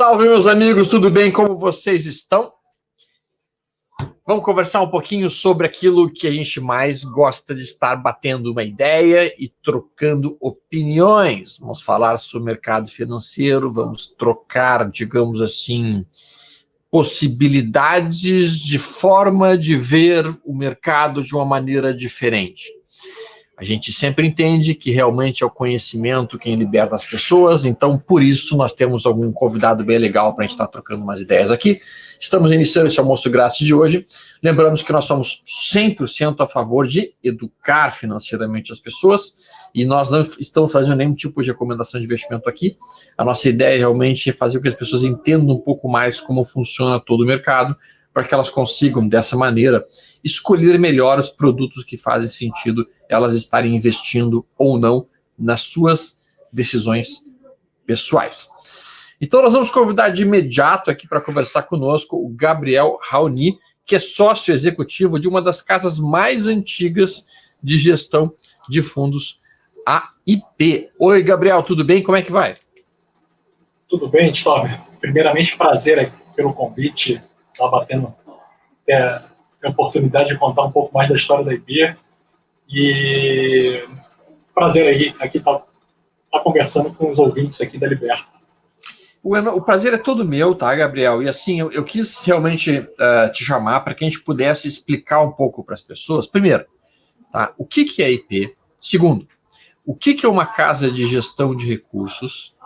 Salve, meus amigos, tudo bem? Como vocês estão? Vamos conversar um pouquinho sobre aquilo que a gente mais gosta de estar batendo uma ideia e trocando opiniões. Vamos falar sobre o mercado financeiro, vamos trocar, digamos assim, possibilidades de forma de ver o mercado de uma maneira diferente. A gente sempre entende que realmente é o conhecimento quem liberta as pessoas, então por isso nós temos algum convidado bem legal para a gente estar trocando umas ideias aqui. Estamos iniciando esse almoço grátis de hoje. Lembramos que nós somos 100% a favor de educar financeiramente as pessoas e nós não estamos fazendo nenhum tipo de recomendação de investimento aqui. A nossa ideia realmente é fazer com que as pessoas entendam um pouco mais como funciona todo o mercado, para que elas consigam, dessa maneira, escolher melhor os produtos que fazem sentido elas estarem investindo ou não nas suas decisões pessoais. Então nós vamos convidar de imediato aqui para conversar conosco o Gabriel Raoni, que é sócio executivo de uma das casas mais antigas de gestão de fundos, a IP. Oi, Gabriel, tudo bem? Como é que vai? Tudo bem, Stober. Primeiramente, prazer pelo convite, estar batendo a oportunidade de contar um pouco mais da história da IP. E prazer aí aqui estar conversando com os ouvintes aqui da Liberta. O prazer é todo meu, tá, Gabriel? E assim, eu quis realmente te chamar para que a gente pudesse explicar um pouco para as pessoas. Primeiro, tá, o que é IP? Segundo, o que é uma casa de gestão de recursos?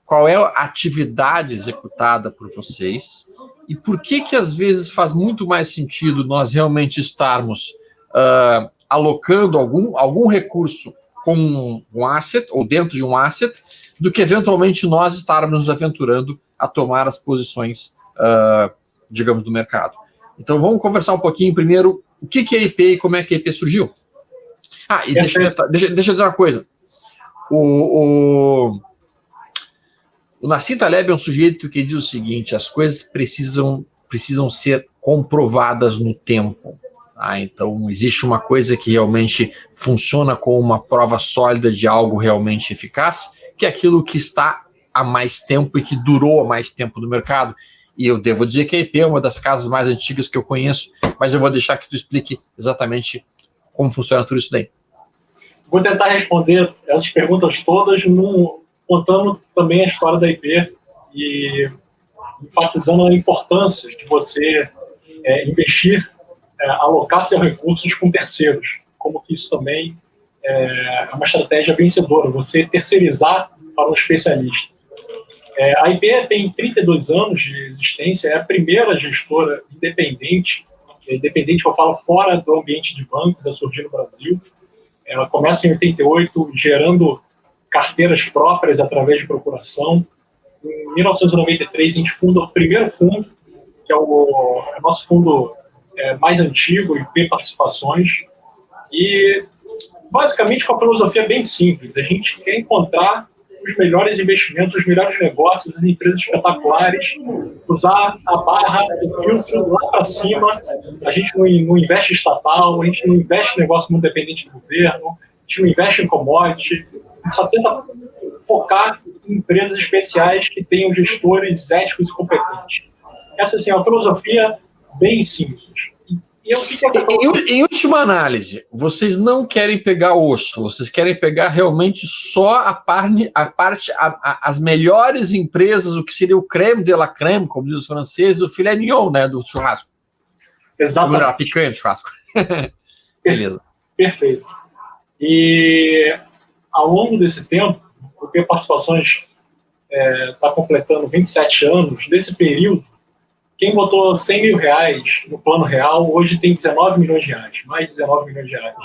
Qual é a atividade executada por vocês? E por que às vezes faz muito mais sentido nós realmente estarmos alocando algum recurso com um asset, ou dentro de um asset, do que eventualmente nós estarmos nos aventurando a tomar as posições, digamos, do mercado. Então vamos conversar um pouquinho primeiro, o que é IP e como é que a IP surgiu. E deixa eu dizer uma coisa. O Nassim Taleb é um sujeito que diz o seguinte: as coisas precisam ser comprovadas no tempo. Então, existe uma coisa que realmente funciona como uma prova sólida de algo realmente eficaz, que é aquilo que está há mais tempo e que durou há mais tempo no mercado. E eu devo dizer que a IP é uma das casas mais antigas que eu conheço, mas eu vou deixar que tu explique exatamente como funciona tudo isso daí. Vou tentar responder essas perguntas todas contando também a história da IP e enfatizando a importância de você investir, alocar seus recursos com terceiros, como que isso também é uma estratégia vencedora, você terceirizar para um especialista. A IP tem 32 anos de existência, é a primeira gestora independente que eu falo fora do ambiente de bancos a surgir no Brasil. Ela começa em 88, gerando carteiras próprias através de procuração. Em 1993, a gente funda o primeiro fundo, que é o nosso fundo mais antigo, IP Participações, e basicamente com a filosofia bem simples. A gente quer encontrar os melhores investimentos, os melhores negócios, as empresas espetaculares, usar a barra, o filtro lá para cima. A gente não investe em estatal, a gente não investe em negócio muito dependente do governo, a gente não investe em commodity, a gente só tenta focar em empresas especiais que tenham gestores éticos e competentes. Essa assim, é uma filosofia bem simples. Em última análise, vocês não querem pegar osso, vocês querem pegar realmente só as melhores empresas, o que seria o creme de la creme, como diz os franceses, o filé mignon, né, do churrasco. Exatamente. A picanha do churrasco. Beleza. Perfeito. E ao longo desse tempo, o IP Participações está completando 27 anos. Nesse período, quem botou 100 mil reais no plano real, hoje tem 19 milhões de reais, mais de 19 milhões de reais.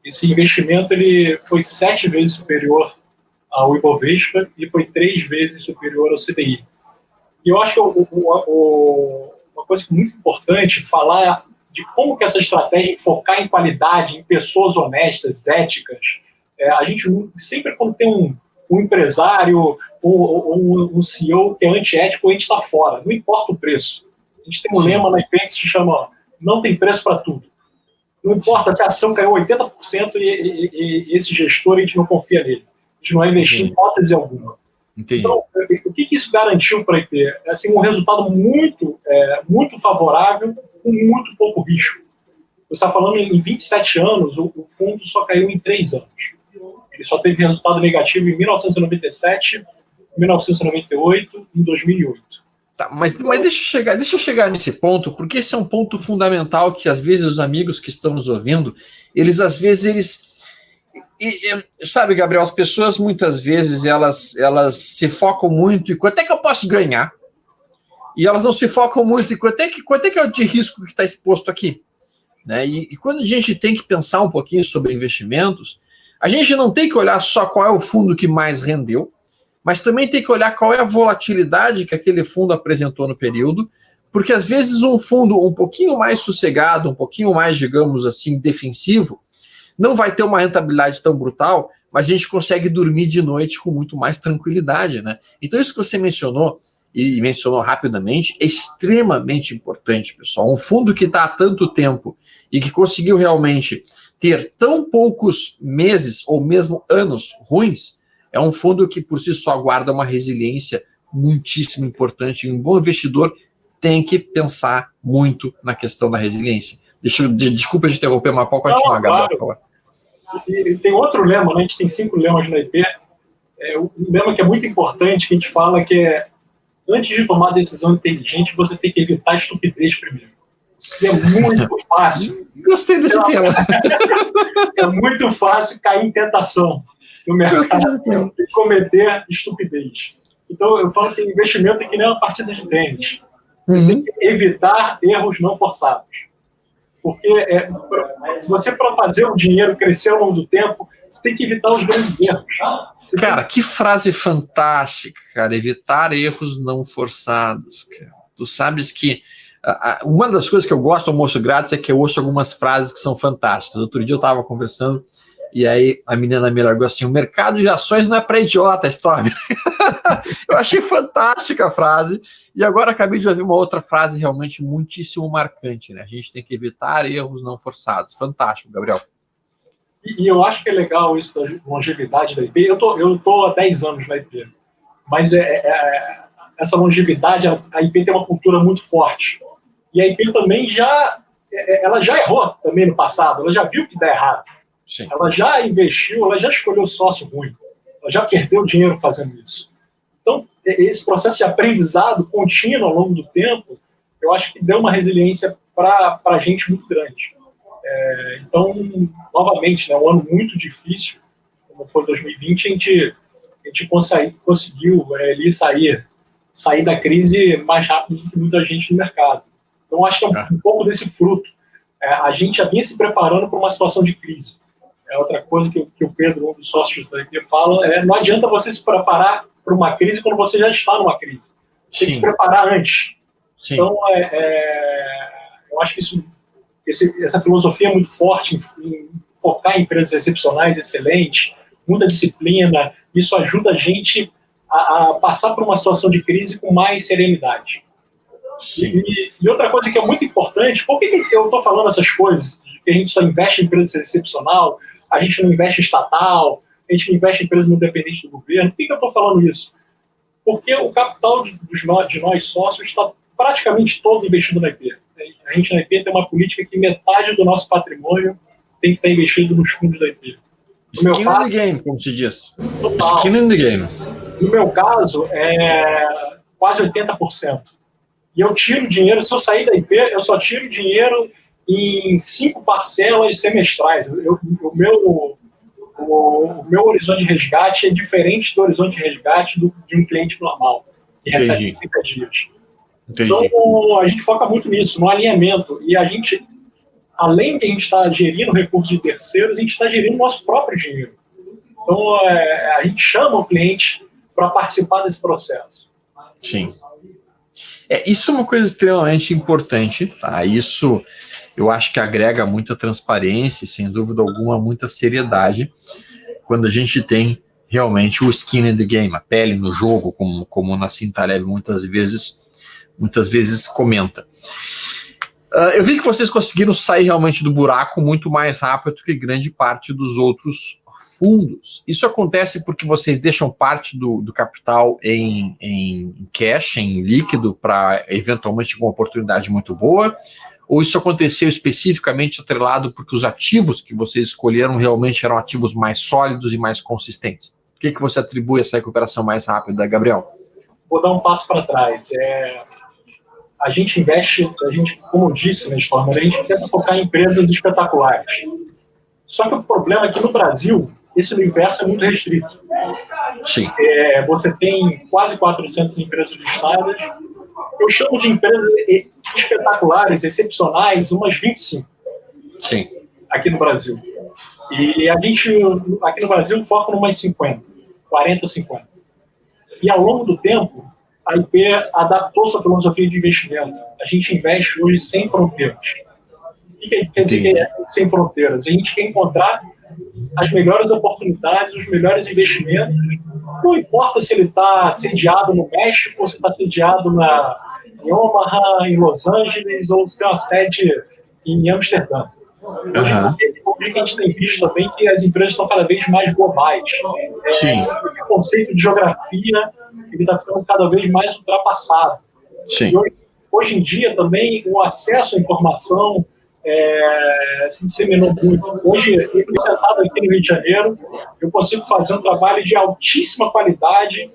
Esse investimento ele foi 7 vezes superior ao Ibovespa e foi 3 vezes superior ao CDI. E eu acho que uma coisa muito importante é falar de como que essa estratégia de focar em qualidade, em pessoas honestas, éticas. A gente sempre, quando tem um empresário ou um CEO que é antiético, a gente está fora, não importa o preço. A gente tem um lema na IP que se chama não tem preço para tudo. Não importa se a ação caiu 80% e esse gestor, a gente não confia nele. A gente não vai investir em hipótese alguma. Entendi. Então, o que isso garantiu para a IP? Assim, um resultado muito favorável, com muito pouco risco. Você está falando em 27 anos, o fundo só caiu em 3 anos. Ele só teve resultado negativo em 1997, 1998 e em 2008. Tá, mas deixa eu chegar nesse ponto, porque esse é um ponto fundamental que às vezes os amigos que estão nos ouvindo, sabe, Gabriel, as pessoas muitas vezes elas se focam muito em quanto é que eu posso ganhar, e elas não se focam muito em quanto é que é o de risco que está exposto aqui, né? E quando a gente tem que pensar um pouquinho sobre investimentos, a gente não tem que olhar só qual é o fundo que mais rendeu, mas também tem que olhar qual é a volatilidade que aquele fundo apresentou no período, porque às vezes um fundo um pouquinho mais sossegado, um pouquinho mais, digamos assim, defensivo, não vai ter uma rentabilidade tão brutal, mas a gente consegue dormir de noite com muito mais tranquilidade, né? Então isso que você mencionou, e mencionou rapidamente, é extremamente importante, pessoal. Um fundo que está há tanto tempo e que conseguiu realmente ter tão poucos meses ou mesmo anos ruins, é um fundo que por si só guarda uma resiliência muitíssimo importante. E um bom investidor tem que pensar muito na questão da resiliência. Desculpa te interromper, mas pode continuar, Gabriel, por favor. E tem outro lema, né? A gente tem 5 lemas na IP. Um lema que é muito importante, que a gente fala que é: antes de tomar decisão inteligente, você tem que evitar a estupidez primeiro. E é muito fácil. Gostei desse tema. É muito fácil cair em tentação no mercado e cometer estupidez. Então, eu falo que investimento é que nem uma partida de tênis. Você tem que evitar erros não forçados. Porque você, para fazer o dinheiro crescer ao longo do tempo, você tem que evitar os grandes erros. Cara, que frase fantástica, cara. Evitar erros não forçados. Cara. Tu sabes que uma das coisas que eu gosto do Almoço Grátis é que eu ouço algumas frases que são fantásticas. Outro dia eu estava conversando e aí a menina me largou assim: o mercado de ações não é para idiota, Storm. Eu achei fantástica a frase. E agora acabei de ouvir uma outra frase realmente muitíssimo marcante, né? A gente tem que evitar erros não forçados. Fantástico, Gabriel. E eu acho que é legal isso da longevidade da IP. Eu tô há 10 anos na IP, mas essa longevidade, a IP tem uma cultura muito forte. E a IP também ela já errou também no passado, ela já viu que dá errado. Sim. Ela já investiu, ela já escolheu sócio ruim, ela já perdeu dinheiro fazendo isso. Então, esse processo de aprendizado contínuo ao longo do tempo, eu acho que deu uma resiliência para a gente muito grande. Então, novamente, né, um ano muito difícil, como foi 2020, a gente conseguiu ali sair da crise mais rápido do que muita gente no mercado. Então, acho que é um pouco desse fruto. A gente já vinha se preparando para uma situação de crise. Outra coisa que o Pedro, um dos sócios da IP, fala não adianta você se preparar para uma crise quando você já está numa crise. Você tem que se preparar antes. Sim. Então, eu acho que essa filosofia é muito forte em focar em empresas excepcionais, excelentes, muita disciplina. Isso ajuda a gente a passar por uma situação de crise com mais serenidade. E outra coisa que é muito importante, por que eu estou falando essas coisas? Que a gente só investe em empresa excepcional, a gente não investe em estatal, a gente não investe em empresa independente do governo. Por que eu estou falando isso? Porque o capital de nós sócios está praticamente todo investido na IP. A gente na IP tem uma política que metade do nosso patrimônio tem que estar investido nos fundos da IP. Skin in the game, como se diz. Total. Skin in the game. No meu caso, é quase 80%. E eu tiro dinheiro, se eu sair da IP, eu só tiro dinheiro em 5 parcelas semestrais. O meu horizonte de resgate é diferente do horizonte de resgate de um cliente normal, que recebe 30 dias. Entendi. Então, a gente foca muito nisso, no alinhamento. E a gente, além de a gente estar gerindo recursos de terceiros, a gente está gerindo nosso próprio dinheiro. Então, a gente chama o cliente para participar desse processo. Sim. Isso é uma coisa extremamente importante, tá? Isso eu acho que agrega muita transparência e, sem dúvida alguma, muita seriedade quando a gente tem realmente o skin in the game, a pele no jogo, como o Nassim Taleb muitas vezes comenta. Eu vi que vocês conseguiram sair realmente do buraco muito mais rápido que grande parte dos outros fundos, isso acontece porque vocês deixam parte do capital em cash, em líquido, para eventualmente uma oportunidade muito boa? Ou isso aconteceu especificamente atrelado porque os ativos que vocês escolheram realmente eram ativos mais sólidos e mais consistentes? Por que você atribui essa recuperação mais rápida, Gabriel? Vou dar um passo para trás. A gente investe, como eu disse, né, Stormer, a gente tenta focar em empresas espetaculares. Só que o problema é que no Brasil, esse universo é muito restrito. Sim. Você tem quase 400 empresas listadas. Eu chamo de empresas espetaculares, excepcionais, umas 25. Sim. Aqui no Brasil. E a gente, aqui no Brasil, foca em umas 50, 40, 50. E ao longo do tempo, a IP adaptou sua filosofia de investimento. A gente investe hoje sem fronteiras. O que quer dizer que é sem fronteiras? A gente quer encontrar as melhores oportunidades, os melhores investimentos. Não importa se ele está sediado no México, ou se está sediado em Omaha, em Los Angeles, ou se tem uma sede em Amsterdã. Hoje a gente tem visto também que as empresas estão cada vez mais globais. Sim. Esse conceito de geografia está ficando cada vez mais ultrapassado. Sim. E hoje em dia também o acesso à informação se disseminou muito. Hoje, eu sentado aqui no Rio de Janeiro, eu consigo fazer um trabalho de altíssima qualidade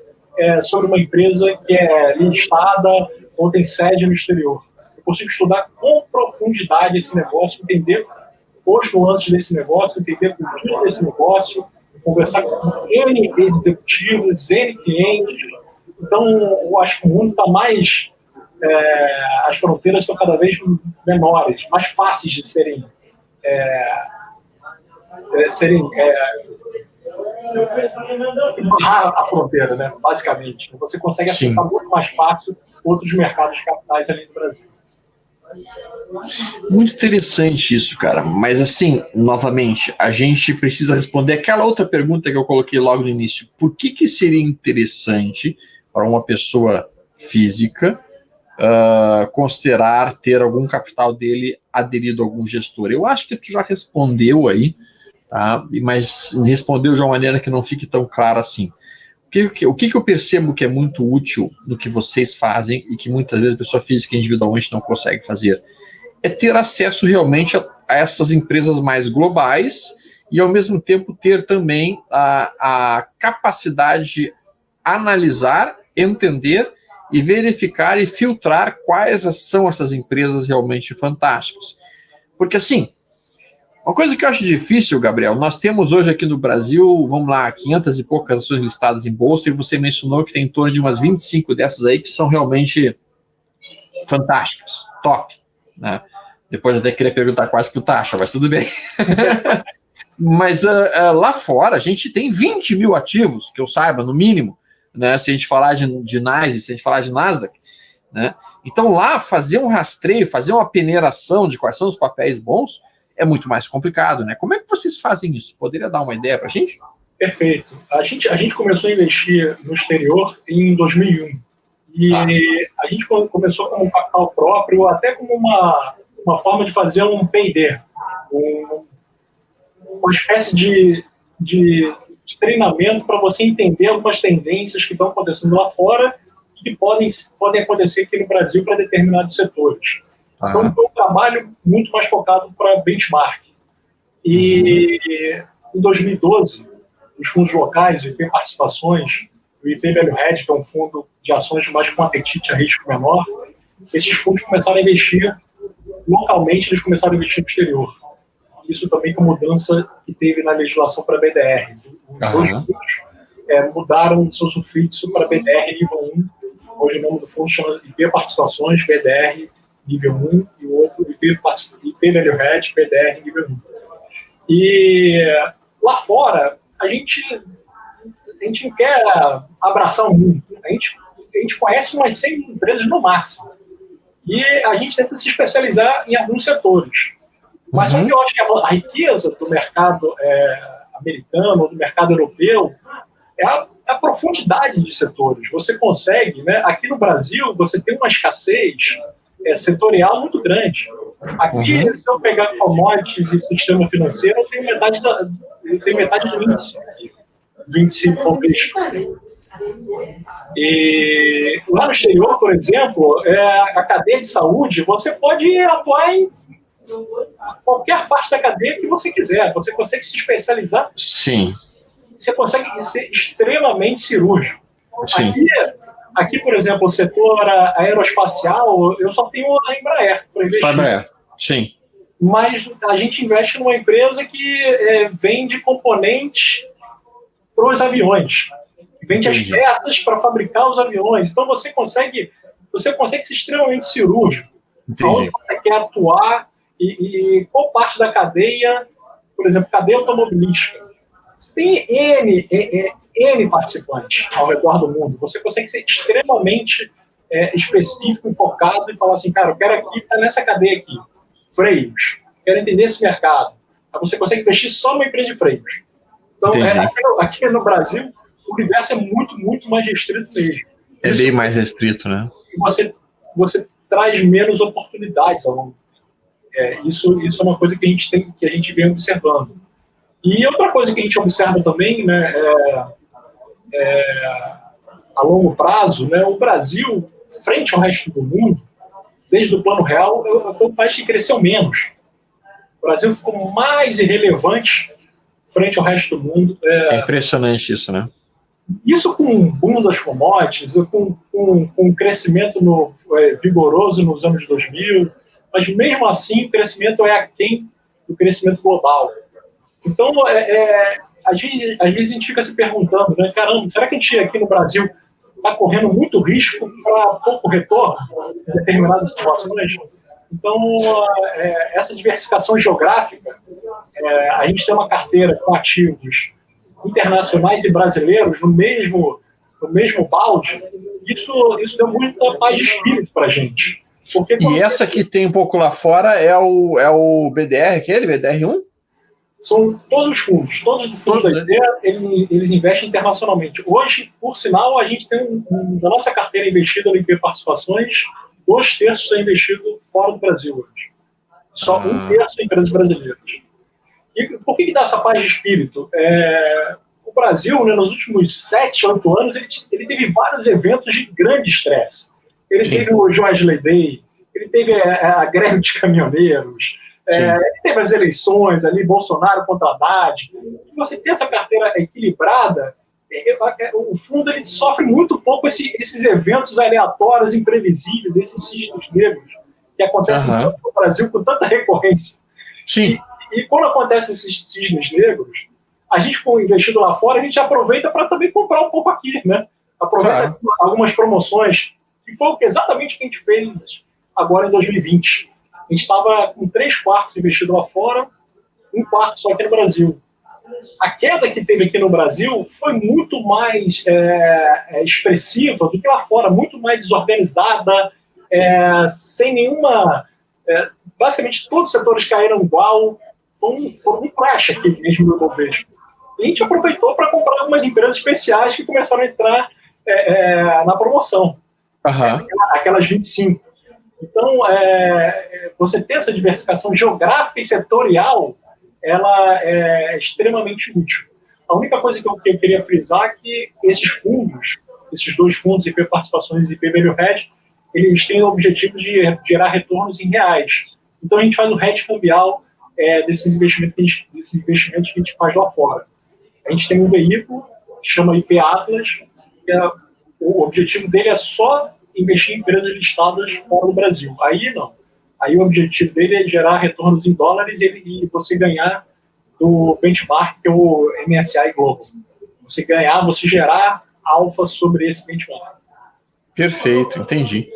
sobre uma empresa que é listada ou tem sede no exterior. Eu consigo estudar com profundidade esse negócio, entender os nuances desse negócio, entender a cultura desse negócio, conversar com N executivos, N clientes. Então, eu acho que o mundo está mais... as fronteiras estão cada vez menores, mais fáceis de serem barrar a fronteira, né? Basicamente. Você consegue acessar muito mais fácil outros mercados capitais além do Brasil. Muito interessante isso, cara. Mas assim, novamente, a gente precisa responder aquela outra pergunta que eu coloquei logo no início. Por que seria interessante para uma pessoa física considerar ter algum capital dele aderido a algum gestor? Eu acho que tu já respondeu aí, tá? Mas respondeu de uma maneira que não fique tão clara assim. O que eu percebo que é muito útil no que vocês fazem e que muitas vezes a pessoa física individualmente não consegue fazer é ter acesso realmente a essas empresas mais globais e ao mesmo tempo ter também a capacidade de analisar, entender e verificar e filtrar quais são essas empresas realmente fantásticas. Porque assim, uma coisa que eu acho difícil, Gabriel, nós temos hoje aqui no Brasil, vamos lá, 500 e poucas ações listadas em bolsa, e você mencionou que tem em torno de umas 25 dessas aí que são realmente fantásticas, top, né? Depois até queria perguntar quase que tu acha, mas tudo bem. Mas lá fora a gente tem 20 mil ativos, que eu saiba, no mínimo, né? Se a gente falar de NYSE, se a gente falar de Nasdaq, né? Então lá fazer um rastreio, fazer uma peneiração de quais são os papéis bons é muito mais complicado, né? Como é que vocês fazem isso? Poderia dar uma ideia para a gente? Perfeito. A gente começou a investir no exterior em 2001. E a gente começou como um capital próprio, até como uma forma de fazer um P&D, uma espécie de treinamento para você entender algumas tendências que estão acontecendo lá fora e que podem acontecer aqui no Brasil para determinados setores. Então, foi um trabalho muito mais focado para benchmark. E em 2012, os fundos locais, o IP Participações, o IP Value Hedge, que é um fundo de ações mais com apetite a risco menor, esses fundos começaram a investir localmente, eles começaram a investir no exterior. Isso também com a mudança que teve na legislação para BDR. Os dois fundos mudaram o seu sufixo para BDR nível 1. Hoje o nome do fundo chama IP Participações, BDR nível 1, e o outro IP Value Hedge, BDR nível 1. E lá fora, a gente não quer abraçar o mundo. A gente conhece umas 100 empresas no máximo. E a gente tenta se especializar em alguns setores. Mas o que eu acho que a riqueza do mercado americano, do mercado europeu, é a profundidade de setores. Você consegue, né? Aqui no Brasil, você tem uma escassez setorial muito grande. Aqui, se eu pegar commodities e sistema financeiro, eu tenho metade ele tem metade do índice Bovespa. E lá no exterior, por exemplo, a cadeia de saúde, você pode atuar em qualquer parte da cadeia que você quiser. Você consegue se especializar. Sim. Você consegue ser extremamente cirúrgico. Sim. Aqui, por exemplo, o setor aeroespacial, eu só tenho a Embraer para investir. Embraer, sim. Mas a gente investe numa empresa que vende componentes para os aviões. Vende as peças para fabricar os aviões. Então você consegue ser extremamente cirúrgico. Onde você quer atuar e qual parte da cadeia, por exemplo, cadeia automobilística. Você tem N participantes ao redor do mundo. Você consegue ser extremamente específico e focado e falar assim, cara, eu quero aqui, tá nessa cadeia aqui, freios, quero entender esse mercado. Aí você consegue investir só numa empresa de freios. Então, aqui no Brasil, o universo é muito, muito mais restrito mesmo. É bem mais restrito, né? E você traz menos oportunidades ao longo. Isso é uma coisa que a gente vem observando. E outra coisa que a gente observa também, né, a longo prazo, né, o Brasil, frente ao resto do mundo, desde o Plano Real, foi um país que cresceu menos. O Brasil ficou mais irrelevante frente ao resto do mundo. É impressionante isso, né? Isso com o boom das commodities, com um crescimento vigoroso nos anos 2000, mas mesmo assim o crescimento é aquém do crescimento global. Então, às vezes a gente fica se perguntando, né, caramba, será que a gente aqui no Brasil está correndo muito risco para pouco retorno em determinadas situações? Então, essa diversificação geográfica, a gente tem uma carteira com ativos internacionais e brasileiros no mesmo balde, isso deu muita paz de espírito para a gente. E essa que tem um pouco lá fora é o BDR, aquele BDR1? São todos os fundos da IP, eles investem internacionalmente. Hoje, por sinal, a gente tem da nossa carteira investida no IP Participações, 2/3 é investido fora do Brasil hoje. Só 1/3 em empresas brasileiras. E por que dá essa paz de espírito? O Brasil, né, nos últimos 7, 8 anos, ele teve vários eventos de grande estresse. Ele teve o Joesley Day, ele teve a greve de caminhoneiros, ele teve as eleições ali, Bolsonaro contra Haddad. E você ter essa carteira equilibrada, o fundo ele sofre muito pouco esses eventos aleatórios, imprevisíveis, esses cisnes negros que acontecem no Brasil com tanta recorrência. Sim. E quando acontecem esses cisnes negros, a gente, com investido lá fora, a gente aproveita para também comprar um pouco aqui, né? Aproveita algumas promoções, que foi exatamente o que a gente fez agora em 2020. A gente estava com 3/4 investido lá fora, 1/4 só aqui no Brasil. A queda que teve aqui no Brasil foi muito mais expressiva do que lá fora, muito mais desorganizada, sem nenhuma... basicamente, todos os setores caíram igual. Foi um crash aqui mesmo no Bovespa. E a gente aproveitou para comprar algumas empresas especiais que começaram a entrar na promoção. Aquelas 25. Então, você ter essa diversificação geográfica e setorial, ela é extremamente útil. A única coisa que eu queria frisar é que esses dois fundos, IP Participações e IP Value Hedge, eles têm o objetivo de gerar retornos em reais. Então, a gente faz o hedge cambial desses investimentos que a gente faz lá fora. A gente tem um veículo que chama IP Atlas, que o objetivo dele é só investir em empresas listadas fora do Brasil. Aí não. Aí o objetivo dele é gerar retornos em dólares e você ganhar do benchmark, que é o MSCI Global. Você gerar alfa sobre esse benchmark. Perfeito, entendi.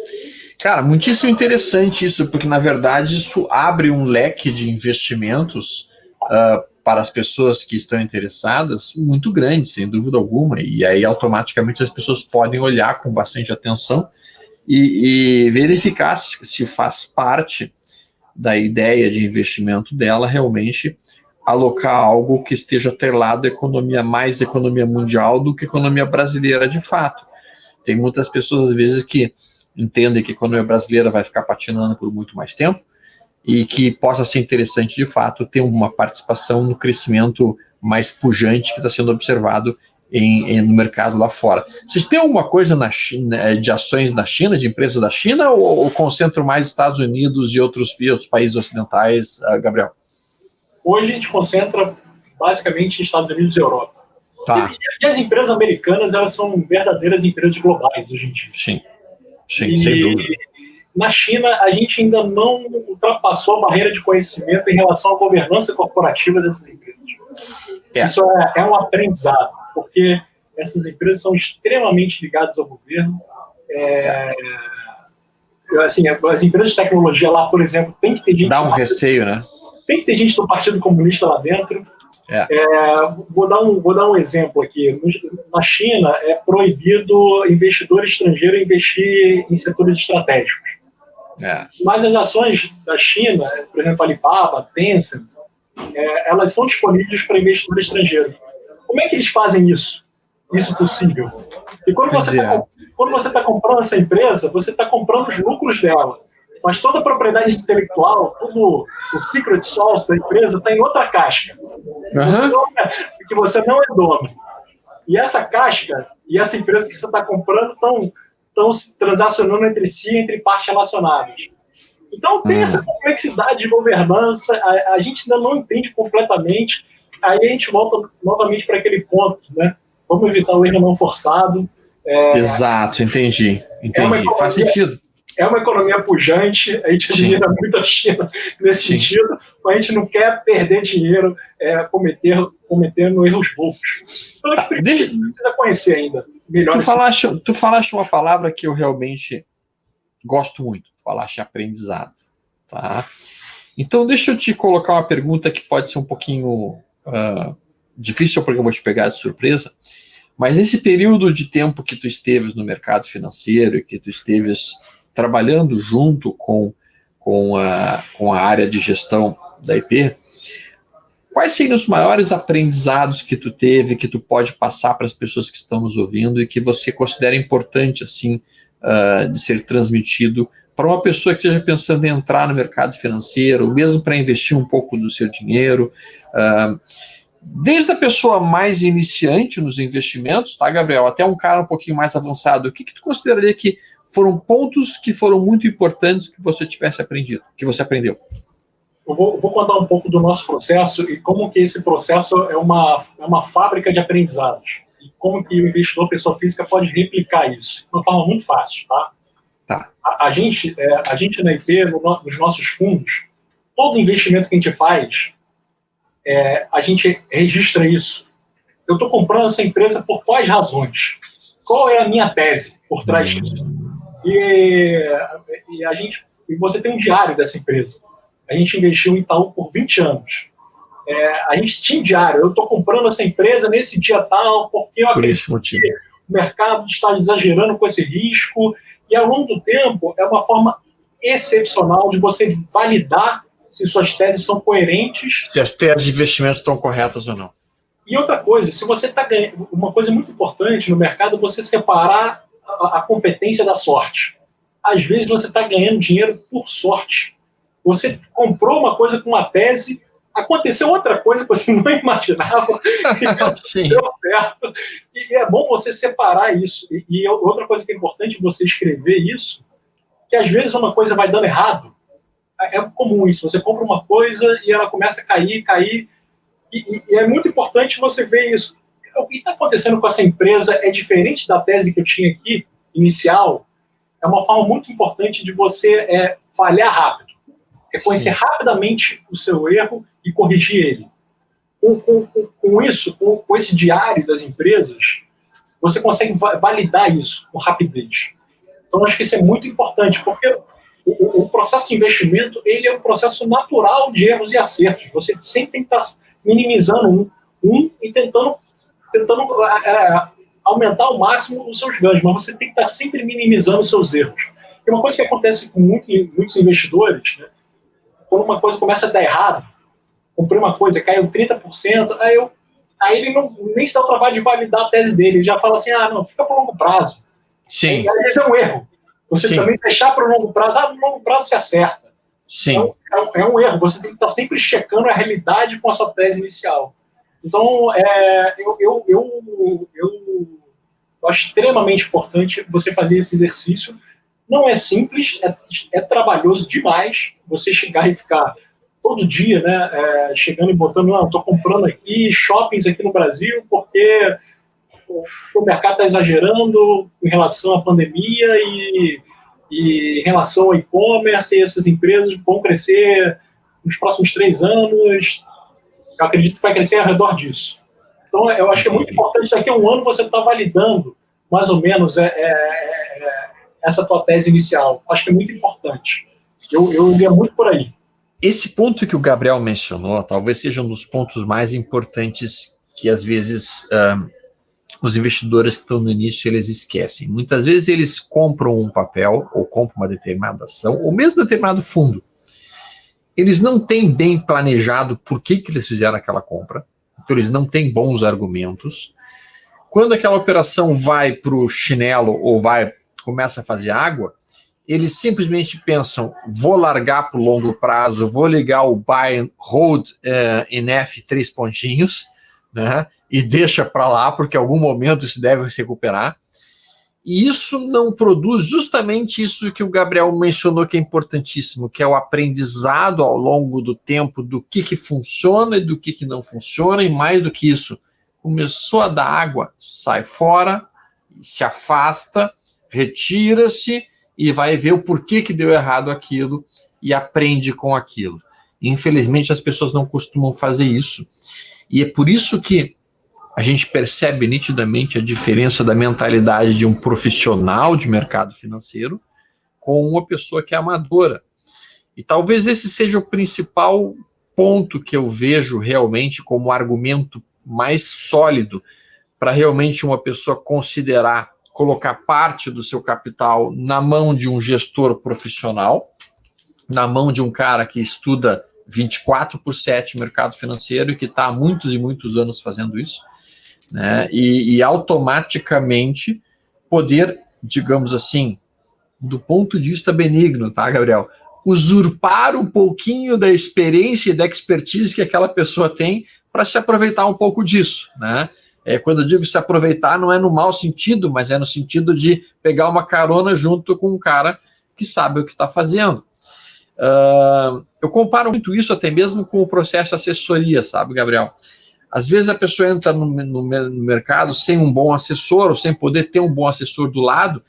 Cara, muitíssimo interessante isso, porque na verdade isso abre um leque de investimentos para as pessoas que estão interessadas muito grande, sem dúvida alguma, e aí automaticamente as pessoas podem olhar com bastante atenção e verificar se faz parte da ideia de investimento dela realmente alocar algo que esteja atrelado à economia, mais economia mundial do que economia brasileira de fato. Tem muitas pessoas às vezes que entendem que a economia brasileira vai ficar patinando por muito mais tempo e que possa ser interessante, de fato, ter uma participação no crescimento mais pujante que está sendo observado no mercado lá fora. Vocês têm alguma coisa na China, de ações na China, de empresas da China, ou concentram mais Estados Unidos e outros países ocidentais, Gabriel? Hoje a gente concentra basicamente Estados Unidos e Europa. Tá. E as empresas americanas, elas são verdadeiras empresas globais hoje em dia. Sim, sem dúvida. Na China, a gente ainda não ultrapassou a barreira de conhecimento em relação à governança corporativa dessas empresas. Isso é um aprendizado, porque essas empresas são extremamente ligadas ao governo. Assim, as empresas de tecnologia lá, por exemplo, tem que ter gente... Dá um receio, né? Tem que ter gente do Partido Comunista lá dentro. Vou dar um exemplo aqui. Na China, é proibido investidor estrangeiro investir em setores estratégicos. Mas as ações da China, por exemplo, Alibaba, Tencent, elas são disponíveis para investidor estrangeiro. Como é que eles fazem isso? Isso possível? E quando você está comprando essa empresa, você está comprando os lucros dela. Mas toda a propriedade intelectual, todo o secret sauce da empresa está em outra casca. Que você não é dono. E essa casca e essa empresa que você está comprando estão se transacionando entre si, entre partes relacionadas. Então tem essa complexidade de governança, a gente ainda não entende completamente, aí a gente volta novamente para aquele ponto, né? Vamos evitar o erro não forçado. Exato, entendi. Faz sentido. É uma economia pujante, a gente admira muito a China nesse sentido, mas a gente não quer perder dinheiro cometendo erros bobos. Então a gente precisa conhecer ainda melhor. Tu falaste uma palavra que eu realmente gosto muito, falaste aprendizado. Tá? Então deixa eu te colocar uma pergunta que pode ser um pouquinho difícil, porque eu vou te pegar de surpresa, mas nesse período de tempo que tu esteves no mercado financeiro e que tu esteves trabalhando junto com a área de gestão da IP, quais seriam os maiores aprendizados que tu teve, que tu pode passar para as pessoas que estão nos ouvindo e que você considera importante assim de ser transmitido para uma pessoa que esteja pensando em entrar no mercado financeiro, mesmo para investir um pouco do seu dinheiro, desde a pessoa mais iniciante nos investimentos, tá, Gabriel, até um cara um pouquinho mais avançado, o que tu consideraria que foram pontos que foram muito importantes que você tivesse aprendido, que você aprendeu? Eu vou contar um pouco do nosso processo e como que esse processo é uma fábrica de aprendizados. E como que o investidor, pessoa física, pode replicar isso. De uma forma muito fácil, tá? A gente na IP, nos nossos fundos, todo investimento que a gente faz, a gente registra isso. Eu estou comprando essa empresa por quais razões? Qual é a minha tese por trás disso? E você tem um diário dessa empresa. A gente investiu em Itaú por 20 anos. A gente tinha um diário. Eu estou comprando essa empresa nesse dia tal, porque eu acredito que o mercado está exagerando com esse risco. E ao longo do tempo, é uma forma excepcional de você validar se suas teses são coerentes. Se as teses de investimento estão corretas ou não. E outra coisa, se você está ganhando. Uma coisa muito importante no mercado é você separar a competência da sorte. Às vezes você está ganhando dinheiro por sorte. Você comprou uma coisa com uma tese, aconteceu outra coisa que você não imaginava e deu certo. E é bom você separar isso. E outra coisa que é importante você escrever isso, que às vezes uma coisa vai dando errado. É comum isso. Você compra uma coisa e ela começa a cair. E é muito importante você ver isso. O que está acontecendo com essa empresa é diferente da tese que eu tinha aqui, inicial. É uma forma muito importante de você falhar rápido. Reconhecer rapidamente o seu erro e corrigir ele. Com isso, com esse diário das empresas, você consegue validar isso com rapidez. Então, acho que isso é muito importante, porque o processo de investimento ele é um processo natural de erros e acertos. Você sempre tem que estar minimizando um e tentando aumentar ao máximo os seus ganhos, mas você tem que estar sempre minimizando os seus erros. E uma coisa que acontece com muitos investidores, né, quando uma coisa começa a dar errado, comprei uma coisa, caiu 30%, aí ele nem se dá o trabalho de validar a tese dele, ele já fala assim, não, fica para o longo prazo. Sim. E às vezes é um erro. Você também deixar para o longo prazo, no longo prazo se acerta. Sim. É um erro. Você tem que estar sempre checando a realidade com a sua tese inicial. Então, eu acho extremamente importante você fazer esse exercício. Não é simples, é trabalhoso demais você chegar e ficar todo dia, né, chegando e botando, não, estou comprando aqui shoppings aqui no Brasil porque o mercado está exagerando em relação à pandemia e em relação ao e-commerce, e essas empresas vão crescer nos próximos 3 anos. Eu acredito que vai crescer ao redor disso. Então, eu acho que é muito importante, daqui a um ano, você estar validando mais ou menos essa tua tese inicial. Acho que é muito importante. Eu iria muito por aí. Esse ponto que o Gabriel mencionou talvez seja um dos pontos mais importantes que, às vezes, os investidores que estão no início, eles esquecem. Muitas vezes eles compram um papel, ou compram uma determinada ação, ou mesmo determinado fundo. Eles não têm bem planejado por que eles fizeram aquela compra, então eles não têm bons argumentos. Quando aquela operação vai para o chinelo ou começa a fazer água, eles simplesmente pensam, vou largar para o longo prazo, vou ligar o buy and hold in F3 pontinhos, né, e deixa para lá, porque em algum momento isso deve se recuperar. E isso não produz justamente isso que o Gabriel mencionou, que é importantíssimo, que é o aprendizado ao longo do tempo do que funciona e do que não funciona, e mais do que isso, começou a dar água, sai fora, se afasta, retira-se e vai ver o porquê que deu errado aquilo e aprende com aquilo. Infelizmente, as pessoas não costumam fazer isso. E é por isso que a gente percebe nitidamente a diferença da mentalidade de um profissional de mercado financeiro com uma pessoa que é amadora. E talvez esse seja o principal ponto que eu vejo realmente como argumento mais sólido para realmente uma pessoa considerar colocar parte do seu capital na mão de um gestor profissional, na mão de um cara que estuda 24/7 mercado financeiro e que está há muitos e muitos anos fazendo isso, né? E automaticamente poder, digamos assim, do ponto de vista benigno, tá, Gabriel? Usurpar um pouquinho da experiência e da expertise que aquela pessoa tem para se aproveitar um pouco disso, né? Quando eu digo se aproveitar, não é no mau sentido, mas é no sentido de pegar uma carona junto com um cara que sabe o que está fazendo. Eu comparo muito isso até mesmo com o processo de assessoria, sabe, Gabriel? Às vezes a pessoa entra no mercado sem um bom assessor, ou sem poder ter um bom assessor do lado,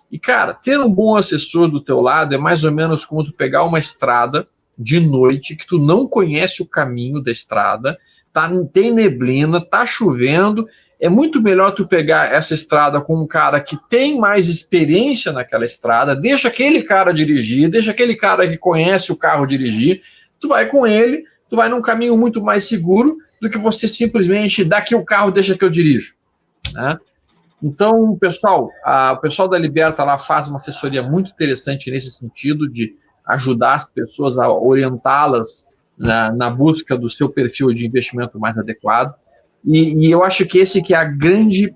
e, cara, ter um bom assessor do teu lado é mais ou menos como tu pegar uma estrada de noite, que tu não conhece o caminho da estrada, tem neblina, tá chovendo, é muito melhor tu pegar essa estrada com um cara que tem mais experiência naquela estrada, deixa aquele cara dirigir, deixa aquele cara que conhece o carro dirigir, tu vai com ele, tu vai num caminho muito mais seguro do que você simplesmente dá aqui o carro, deixa que eu dirijo, né? Então, o pessoal da Liberta lá faz uma assessoria muito interessante nesse sentido de ajudar as pessoas a orientá-las na busca do seu perfil de investimento mais adequado. E eu acho que esse que é a grande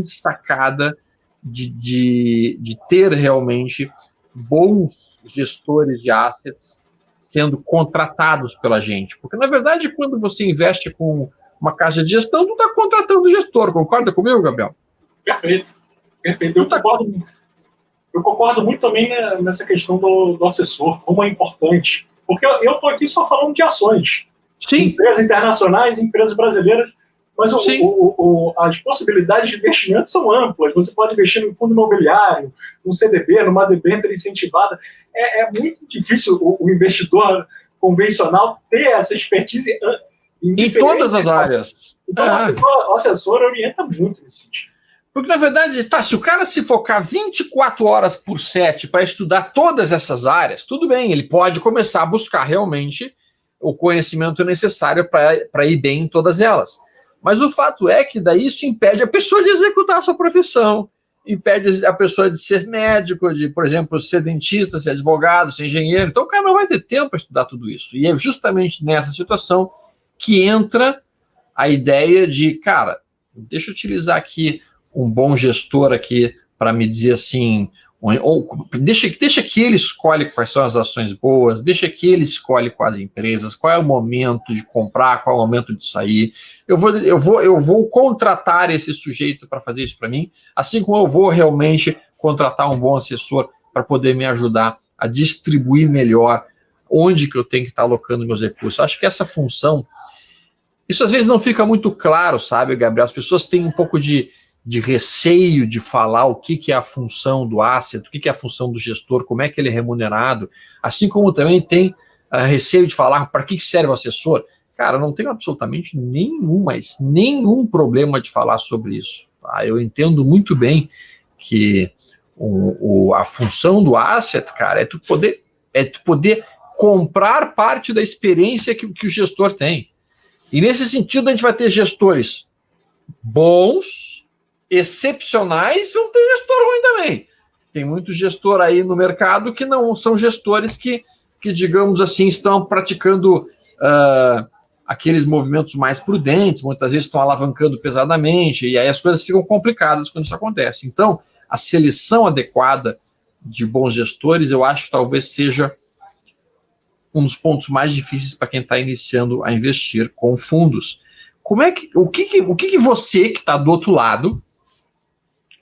sacada de ter realmente bons gestores de assets sendo contratados pela gente. Porque, na verdade, quando você investe com uma casa de gestão, tu está contratando o gestor. Concorda comigo, Gabriel? Perfeito. Eu concordo muito também, né, nessa questão do assessor, como é importante. Porque eu estou aqui só falando de ações. Sim. Empresas internacionais, empresas brasileiras, mas as possibilidades de investimento são amplas. Você pode investir no fundo imobiliário, no CDB, numa debênture incentivada. É muito difícil o investidor convencional ter essa expertise em todas as áreas. Então, o assessor orienta muito nesse sentido. Porque, na verdade, se o cara se focar 24/7 para estudar todas essas áreas, tudo bem, ele pode começar a buscar realmente o conhecimento necessário para ir bem em todas elas. Mas o fato é que daí isso impede a pessoa de executar a sua profissão, impede a pessoa de ser médico, de, por exemplo, ser dentista, ser advogado, ser engenheiro. Então o cara não vai ter tempo para estudar tudo isso. E é justamente nessa situação que entra a ideia de, cara, deixa eu utilizar aqui um bom gestor aqui para me dizer assim, Deixa que ele escolhe quais são as ações boas, deixa que ele escolhe quais empresas, qual é o momento de comprar, qual é o momento de sair. Eu vou contratar esse sujeito para fazer isso para mim, assim como eu vou realmente contratar um bom assessor para poder me ajudar a distribuir melhor onde que eu tenho que estar alocando meus recursos. Acho que essa função, isso às vezes não fica muito claro, sabe, Gabriel? As pessoas têm um pouco de receio de falar o que é a função do asset, o que é a função do gestor, como é que ele é remunerado, assim como também tem receio de falar para que serve o assessor. Cara, não tenho absolutamente nenhum problema de falar sobre isso. Tá? Eu entendo muito bem que a função do asset, cara, é tu poder comprar parte da experiência que o gestor tem. E nesse sentido a gente vai ter gestores bons, excepcionais, vão ter gestor ruim também. Tem muito gestor aí no mercado que não são gestores que digamos assim, estão praticando aqueles movimentos mais prudentes, muitas vezes estão alavancando pesadamente, e aí as coisas ficam complicadas quando isso acontece. Então, a seleção adequada de bons gestores, eu acho que talvez seja um dos pontos mais difíceis para quem está iniciando a investir com fundos. O que você que está do outro lado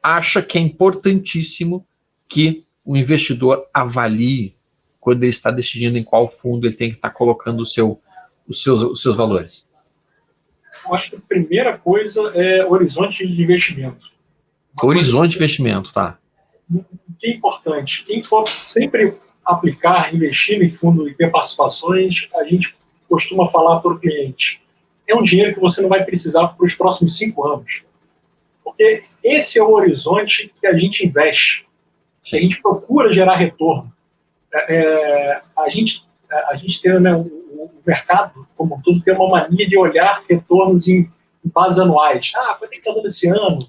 acha que é importantíssimo que o investidor avalie quando ele está decidindo em qual fundo ele tem que estar colocando os seus valores? Eu acho que a primeira coisa é horizonte de investimento. Horizonte de investimento, tá. O que é importante? Quem for sempre aplicar, investir em fundo IP participações, a gente costuma falar para o cliente, é um dinheiro que você não vai precisar para os próximos 5 anos. Porque esse é o horizonte que a gente investe. A gente procura gerar retorno. A gente tem, né, o mercado, como tudo, tem uma mania de olhar retornos em bases anuais. Quanto é que está dando esse ano?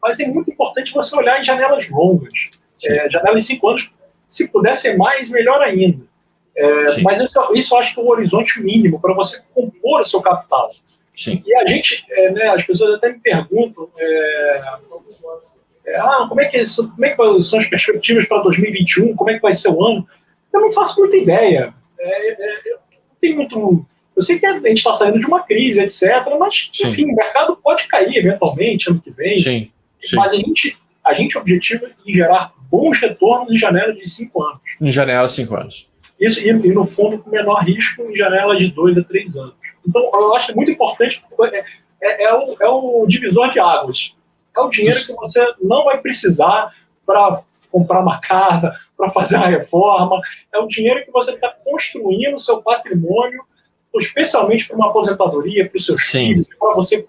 Mas é muito importante você olhar em janelas longas. Janelas de 5 anos, se puder ser mais, melhor ainda. Mas isso eu acho que é o horizonte mínimo para você compor o seu capital. Sim. E a gente, as pessoas até me perguntam como é que são as perspectivas para 2021, como é que vai ser o ano. Eu não faço muita ideia. Eu sei que a gente está saindo de uma crise, etc., mas, enfim, o mercado pode cair eventualmente ano que vem. Sim. Mas a gente objetiva em gerar bons retornos em janela de 5 anos. Em janela de 5 anos. Isso, e no fundo com menor risco em janela de 2 a 3 anos. Então, eu acho muito importante, é o divisor de águas. É o dinheiro que você não vai precisar para comprar uma casa, para fazer uma reforma. É o dinheiro que você está construindo o seu patrimônio, especialmente para uma aposentadoria, para os seus filhos, para você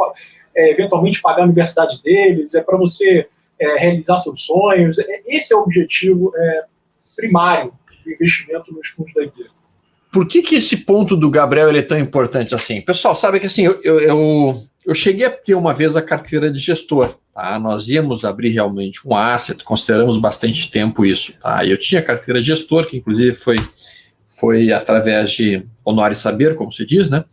eventualmente pagar a universidade deles, para você realizar seus sonhos. Esse é o objetivo primário do investimento nos fundos da IP. Por que esse ponto do Gabriel ele é tão importante assim? Pessoal, sabe que assim, eu cheguei a ter uma vez a carteira de gestor, tá? Nós íamos abrir realmente um asset, consideramos bastante tempo isso, tá? E eu tinha carteira de gestor, que inclusive foi através de honor e saber, como se diz, né?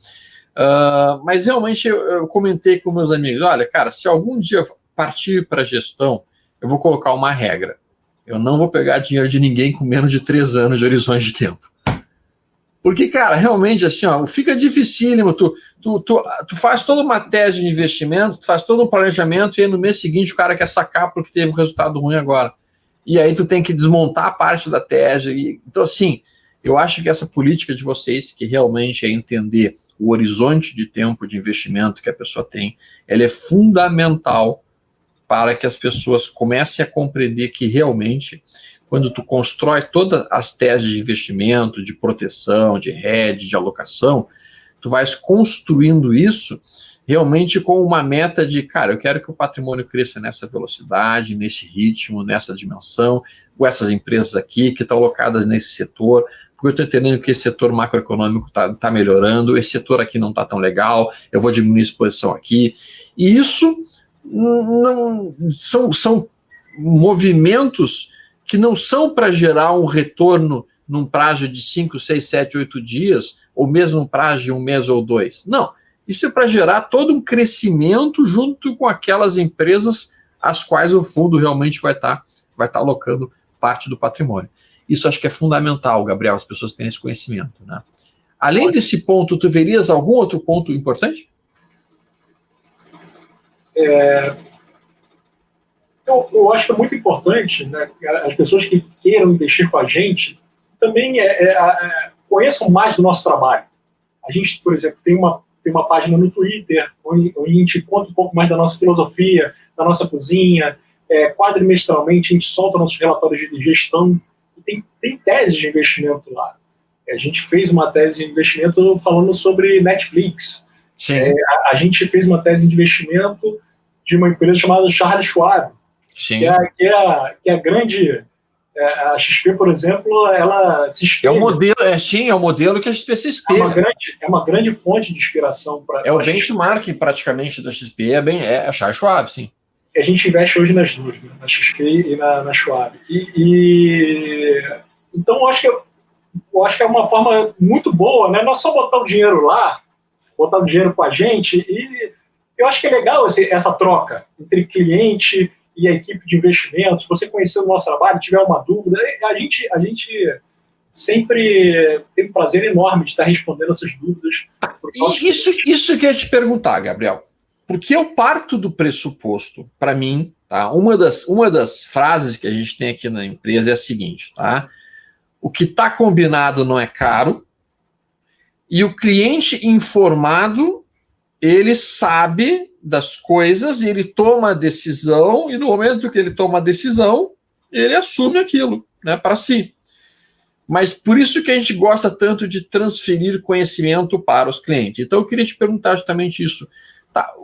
Mas realmente eu comentei com meus amigos, olha, cara, se algum dia partir para gestão, eu vou colocar uma regra. Eu não vou pegar dinheiro de ninguém com menos de 3 anos de horizonte de tempo. Porque, cara, realmente, assim, fica dificílimo, tu faz toda uma tese de investimento, tu faz todo um planejamento e aí no mês seguinte o cara quer sacar porque teve um resultado ruim agora. E aí tu tem que desmontar a parte da tese. Então, assim, eu acho que essa política de vocês, que realmente é entender o horizonte de tempo de investimento que a pessoa tem, ela é fundamental para que as pessoas comecem a compreender que realmente, quando tu constrói todas as teses de investimento, de proteção, de hedge, de alocação, tu vais construindo isso realmente com uma meta de, cara, eu quero que o patrimônio cresça nessa velocidade, nesse ritmo, nessa dimensão, com essas empresas aqui que estão alocadas nesse setor, porque eu estou entendendo que esse setor macroeconômico está melhorando, esse setor aqui não está tão legal, eu vou diminuir a exposição aqui. E isso não são movimentos que não são para gerar um retorno num prazo de 5, 6, 7, 8 dias, ou mesmo um prazo de 1 mês ou 2. Não, isso é para gerar todo um crescimento junto com aquelas empresas às quais o fundo realmente vai estar alocando parte do patrimônio. Isso acho que é fundamental, Gabriel, as pessoas terem esse conhecimento, né? Além desse ponto, tu verias algum outro ponto importante? Eu acho que é muito importante, né, as pessoas que queiram investir com a gente também conheçam mais do nosso trabalho. A gente, por exemplo, tem uma página no Twitter onde a gente conta um pouco mais da nossa filosofia, da nossa cozinha. Quadrimestralmente a gente solta nossos relatórios de gestão. E tem teses de investimento lá. A gente fez uma tese de investimento falando sobre Netflix. A gente fez uma tese de investimento de uma empresa chamada Charles Schwab, que é a grande... A XP, por exemplo, ela se espelha. É o modelo que a XP se espelha. É uma grande fonte de inspiração para o benchmark praticamente da XP, é a Charles Schwab, sim. A gente investe hoje nas duas, né? Na XP e na Schwab. Então, eu acho que é uma forma muito boa, né? Não é só botar o dinheiro lá, botar o dinheiro com a gente, e eu acho que é legal essa troca entre cliente e a equipe de investimentos. Se você conhecer o nosso trabalho, tiver uma dúvida, a gente sempre tem um prazer enorme de estar respondendo essas dúvidas. Isso que eu ia te perguntar, Gabriel. Porque eu parto do pressuposto, para mim, tá? Uma das frases que a gente tem aqui na empresa é a seguinte, tá? O que está combinado não é caro, e o cliente informado, ele sabe das coisas, e ele toma a decisão, e no momento que ele toma a decisão, ele assume aquilo, né, para si. Mas por isso que a gente gosta tanto de transferir conhecimento para os clientes. Então eu queria te perguntar justamente isso. Tá,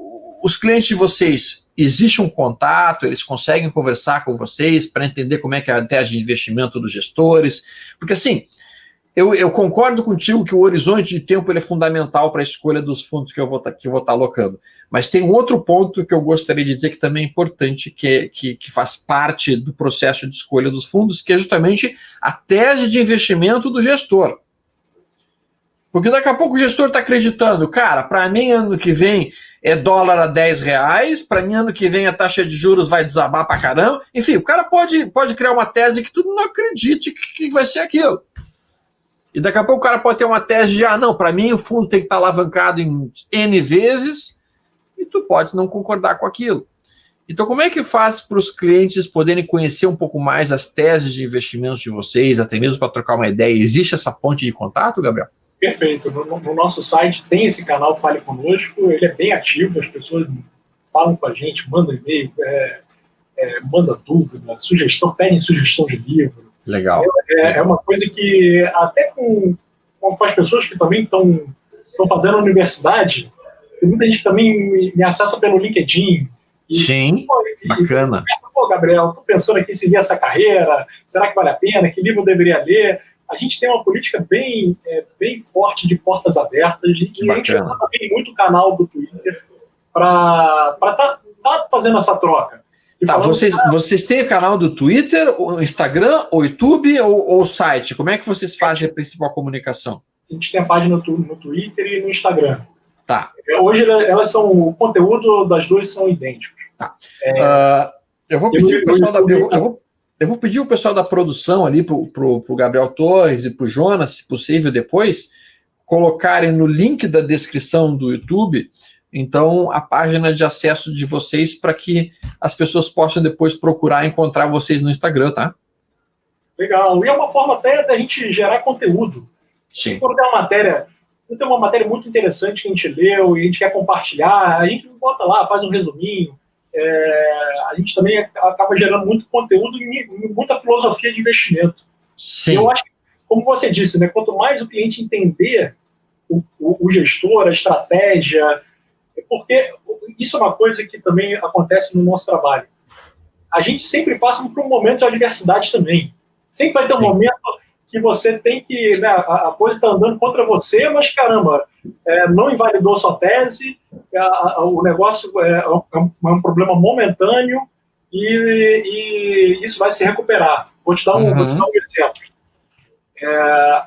os clientes de vocês, existe um contato, eles conseguem conversar com vocês para entender como é que é a tese de investimento dos gestores? Porque assim, eu concordo contigo que o horizonte de tempo ele é fundamental para a escolha dos fundos que eu vou estar alocando. Mas tem um outro ponto que eu gostaria de dizer que também é importante, que faz parte do processo de escolha dos fundos, que é justamente a tese de investimento do gestor. Porque daqui a pouco o gestor está acreditando, cara, para mim ano que vem é dólar a R$10, para mim ano que vem a taxa de juros vai desabar para caramba. Enfim, o cara pode criar uma tese que tu não acredite que vai ser aquilo. E daqui a pouco o cara pode ter uma tese de, não, para mim o fundo tem que estar alavancado em N vezes, e tu pode não concordar com aquilo. Então, como é que faz para os clientes poderem conhecer um pouco mais as teses de investimentos de vocês, até mesmo para trocar uma ideia? Existe essa ponte de contato, Gabriel? Perfeito. No nosso site tem esse canal Fale Conosco, ele é bem ativo, as pessoas falam com a gente, mandam e-mail, mandam dúvida, pedem sugestão de livro. Legal. É uma coisa que, até com as pessoas que também estão fazendo a universidade, tem muita gente que também me acessa pelo LinkedIn. Sim, bacana. Gabriel, estou pensando aqui em seguir essa carreira, será que vale a pena? Que livro eu deveria ler? A gente tem uma política bem forte de portas abertas, e a gente usa também muito o canal do Twitter para tá fazendo essa troca. Tá, vocês têm o canal do Twitter, o Instagram, o YouTube ou o site? Como é que vocês fazem a principal comunicação? A gente tem a página no Twitter e no Instagram. Tá. Hoje o conteúdo das duas são idênticos. Tá. Eu vou pedir o pessoal da produção ali pro Gabriel Torres e pro Jonas, se possível depois, colocarem no link da descrição do YouTube, então, a página de acesso de vocês para que as pessoas possam depois procurar encontrar vocês no Instagram, tá? Legal. E é uma forma até da gente gerar conteúdo. Sim. Quando tem uma matéria muito interessante que a gente leu e a gente quer compartilhar, a gente bota lá, faz um resuminho. A gente também acaba gerando muito conteúdo e muita filosofia de investimento. Sim. Eu acho que, como você disse, né, quanto mais o cliente entender o gestor, a estratégia, porque isso é uma coisa que também acontece no nosso trabalho. A gente sempre passa por um momento de adversidade também. Sempre vai ter um momento que você tem que... Né, a coisa está andando contra você, mas, caramba, não invalidou sua tese, o negócio é um problema momentâneo e isso vai se recuperar. Vou te dar um exemplo.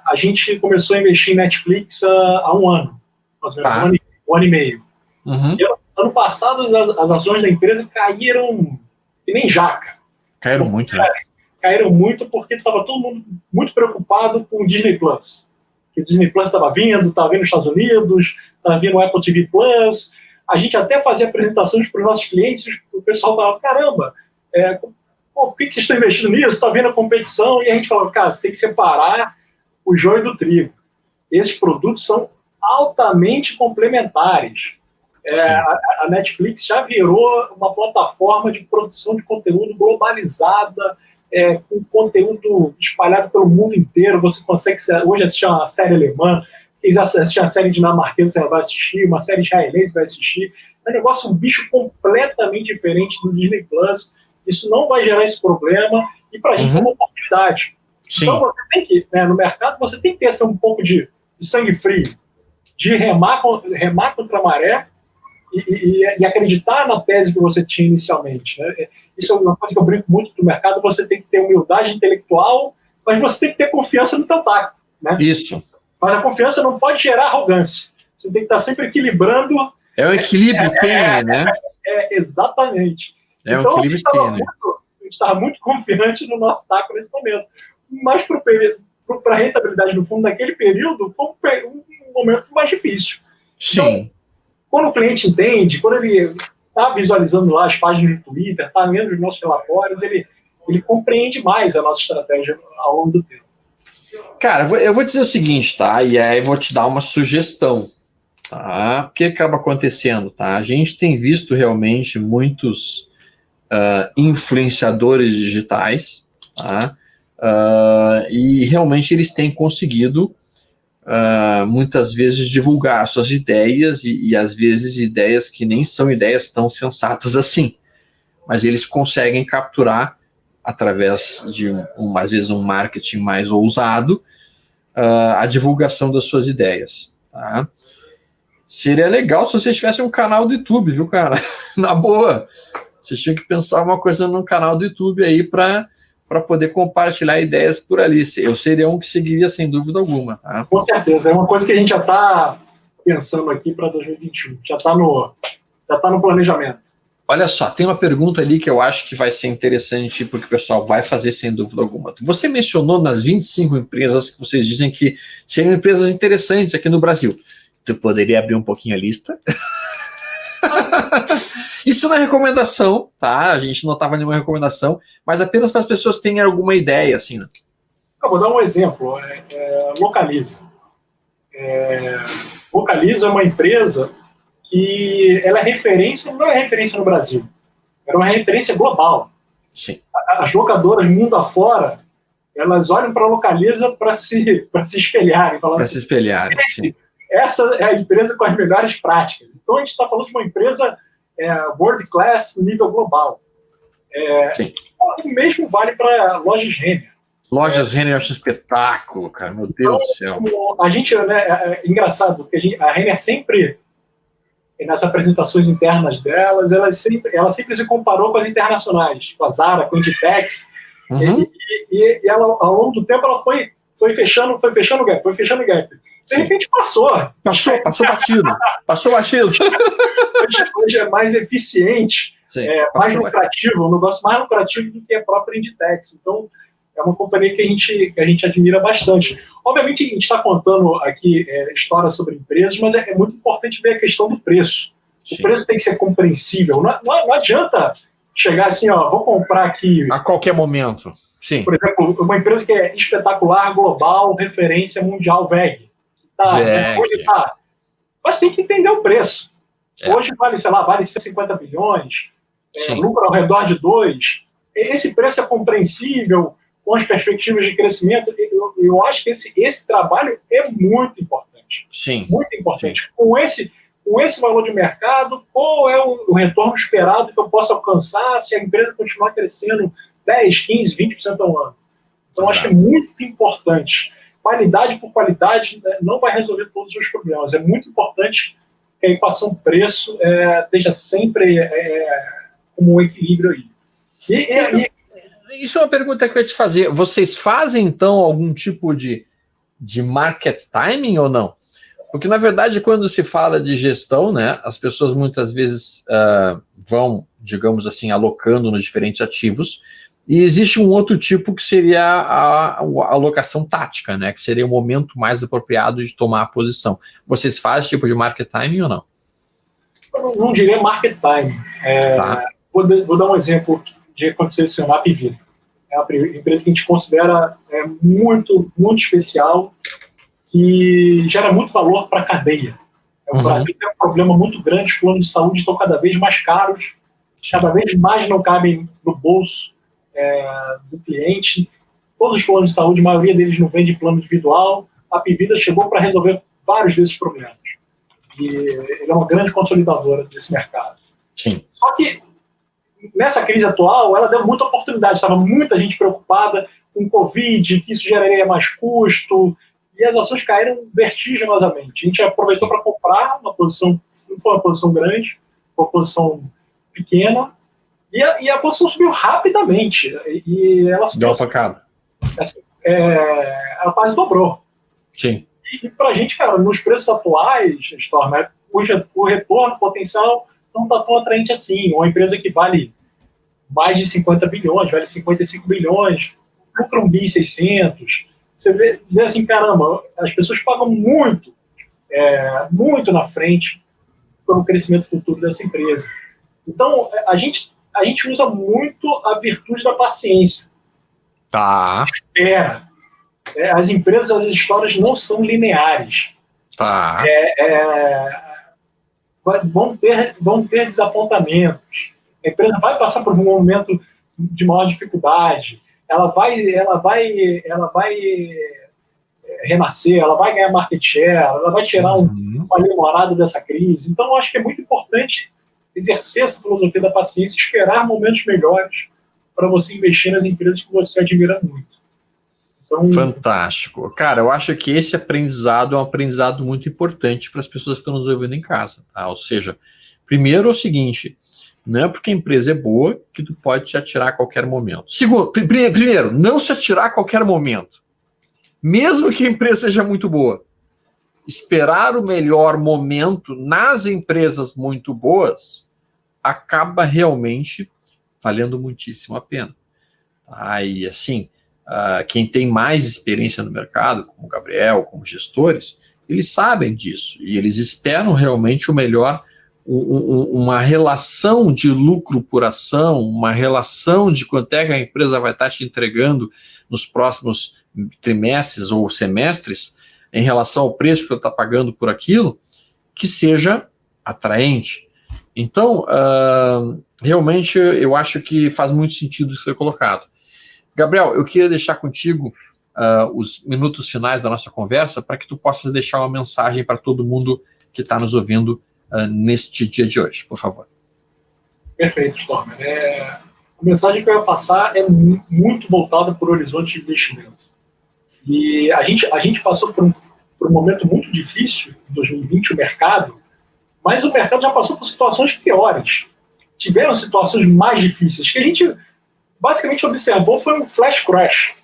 A gente começou a investir em Netflix há um ano, mais ou menos, um ano e meio. E ano passado as ações da empresa caíram que nem jaca. Caíram muito, né? caíram muito porque estava todo mundo muito preocupado com o Disney Plus. Que o Disney Plus estava vindo nos Estados Unidos, estava vindo o Apple TV Plus. A gente até fazia apresentações para os nossos clientes, o pessoal falava, caramba, por que vocês estão investindo nisso? Está vendo a competição? E a gente falava, cara, você tem que separar o joio do trigo. Esses produtos são altamente complementares. A Netflix já virou uma plataforma de produção de conteúdo globalizada, com conteúdo espalhado pelo mundo inteiro. Você consegue hoje assistir uma série alemã, quiser assistir uma série dinamarquesa, você vai assistir, uma série israelense, você vai assistir. É um negócio, um bicho completamente diferente do Disney Plus. Isso não vai gerar esse problema, e para a gente é uma oportunidade. Sim. Então, você tem que, no mercado, você tem que ter um pouco de sangue frio, de remar contra a maré e acreditar na tese que você tinha inicialmente. Né? Isso é uma coisa que eu brinco muito do mercado. Você tem que ter humildade intelectual, mas você tem que ter confiança no teu taco. Né? Isso. Mas a confiança não pode gerar arrogância. Você tem que estar sempre equilibrando. É um equilíbrio tênue, né? Exatamente. É um então, equilíbrio tênue. A gente estava muito confiante no nosso taco nesse momento. Mas para a rentabilidade no fundo naquele período foi um momento mais difícil. Sim. Então, quando o cliente entende, quando ele está visualizando lá as páginas do Twitter, está lendo os nossos relatórios, ele compreende mais a nossa estratégia ao longo do tempo. Cara, eu vou dizer o seguinte, tá? E aí eu vou te dar uma sugestão, tá? O que acaba acontecendo, tá? A gente tem visto realmente muitos influenciadores digitais, tá? E realmente eles têm conseguido muitas vezes divulgar suas ideias e às vezes ideias que nem são ideias tão sensatas assim, mas eles conseguem capturar através de às vezes um marketing mais ousado a divulgação das suas ideias, tá? Seria legal se você tivesse um canal do YouTube, viu, cara? Na boa, você tinha que pensar uma coisa num canal do YouTube aí para poder compartilhar ideias por ali. Eu seria um que seguiria sem dúvida alguma. Tá? Com certeza, é uma coisa que a gente já está pensando aqui para 2021, já está no planejamento. Olha só, tem uma pergunta ali que eu acho que vai ser interessante, porque o pessoal vai fazer sem dúvida alguma. Você mencionou nas 25 empresas que vocês dizem que seriam empresas interessantes aqui no Brasil. Tu poderia abrir um pouquinho a lista? Isso não é recomendação, tá? A gente não estava nenhuma recomendação, mas apenas para as pessoas terem alguma ideia, assim. Né? Eu vou dar um exemplo. Localiza. Localiza é uma empresa que ela é referência, não é referência no Brasil, é uma referência global. Sim. As locadoras mundo afora, elas olham para a Localiza para se espelharem. Para se espelharem, sim. Essa é a empresa com as melhores práticas. Então, a gente está falando de uma empresa world class, nível global. O mesmo vale para Lojas Renner. Lojas Renner é um espetáculo, cara. Meu Deus do céu. A gente, é engraçado, porque a Renner sempre, nas apresentações internas delas, ela sempre se comparou com as internacionais, com a Zara, com a Inditex. E ela, ao longo do tempo, ela foi fechando o gap. De repente passou batido. Passou batido. Hoje é mais eficiente, mais lucrativo, um negócio mais lucrativo do que a própria Inditex. Então, é uma companhia que a gente admira bastante. Obviamente, a gente está contando aqui histórias sobre empresas, mas é muito importante ver a questão do preço. Sim. O preço tem que ser compreensível. Não adianta chegar assim, vou comprar aqui... A qualquer momento. Sim. Por exemplo, uma empresa que é espetacular, global, referência mundial, VEG. Hoje tá. Mas tem que entender o preço. Hoje vale 150 bilhões, lucro ao redor de 2. Esse preço é compreensível, com as perspectivas de crescimento. Eu acho que esse trabalho é muito importante. Sim. Muito importante. Sim. Com esse valor de mercado, qual é o retorno esperado que eu posso alcançar se a empresa continuar crescendo 10, 15, 20% ao ano? Então, acho que é muito importante. Qualidade por qualidade não vai resolver todos os problemas. É muito importante que a equação preço esteja sempre como um equilíbrio aí. Isso é uma pergunta que eu ia te fazer. Vocês fazem, então, algum tipo de market timing ou não? Porque, na verdade, quando se fala de gestão, né, as pessoas muitas vezes vão, digamos assim, alocando nos diferentes ativos E existe um outro tipo que seria a alocação tática, né? Que seria o momento mais apropriado de tomar a posição. Vocês fazem esse tipo de market timing ou não? Eu não diria market timing. Tá. Vou dar um exemplo de acontecer esse ano, a Apivida. É uma empresa que a gente considera muito, muito especial e gera muito valor para a cadeia. O Brasil tem um problema muito grande, os planos de saúde estão cada vez mais caros, cada vez mais não cabem no bolso do cliente. Todos os planos de saúde, a maioria deles não vende plano individual. A Apivida chegou para resolver vários desses problemas. E ele é uma grande consolidadora desse mercado. Sim. Só que nessa crise atual, ela deu muita oportunidade. Estava muita gente preocupada com o Covid, que isso geraria mais custo, e as ações caíram vertiginosamente. A gente aproveitou para comprar uma posição, não foi uma posição grande, foi uma posição pequena, e a posição subiu rapidamente. E ela subiu. Assim, ela quase dobrou. Sim. E para a gente, cara, nos preços atuais, Storm, o retorno potencial não está tão atraente assim. Uma empresa que vale mais de 50 bilhões, vale 55 bilhões, lucra 1.600. Você vê assim, caramba, as pessoas pagam muito, muito na frente pelo crescimento futuro dessa empresa. Então, a gente usa muito a virtude da paciência. Tá. Espera. As empresas, as histórias não são lineares. Tá. Vão ter desapontamentos. A empresa vai passar por um momento de maior dificuldade. Ela vai renascer, ela vai ganhar market share, ela vai tirar uma limonada dessa crise. Então, eu acho que é muito importante exercer essa filosofia da paciência, esperar momentos melhores para você investir nas empresas que você admira muito. Então, fantástico. Cara, eu acho que esse aprendizado é um aprendizado muito importante para as pessoas que estão nos ouvindo em casa. Tá? Ou seja, primeiro é o seguinte, não é porque a empresa é boa que tu pode te atirar a qualquer momento. Segundo, primeiro, não se atirar a qualquer momento. Mesmo que a empresa seja muito boa. Esperar o melhor momento nas empresas muito boas acaba realmente valendo muitíssimo a pena. Tá? E assim, quem tem mais experiência no mercado, como o Gabriel, como gestores, eles sabem disso e eles esperam realmente o melhor, uma relação de lucro por ação, uma relação de quanto é que a empresa vai estar te entregando nos próximos trimestres ou semestres em relação ao preço que você está pagando por aquilo, que seja atraente. Então, realmente, eu acho que faz muito sentido isso que foi colocado. Gabriel, eu queria deixar contigo os minutos finais da nossa conversa para que tu possas deixar uma mensagem para todo mundo que está nos ouvindo neste dia de hoje, por favor. Perfeito, Stormer. A mensagem que eu ia passar é muito voltada para o horizonte de investimento. E a gente passou por um momento muito difícil em 2020, o mercado, mas o mercado já passou por situações piores. Tiveram situações mais difíceis, que a gente basicamente observou foi um flash crash.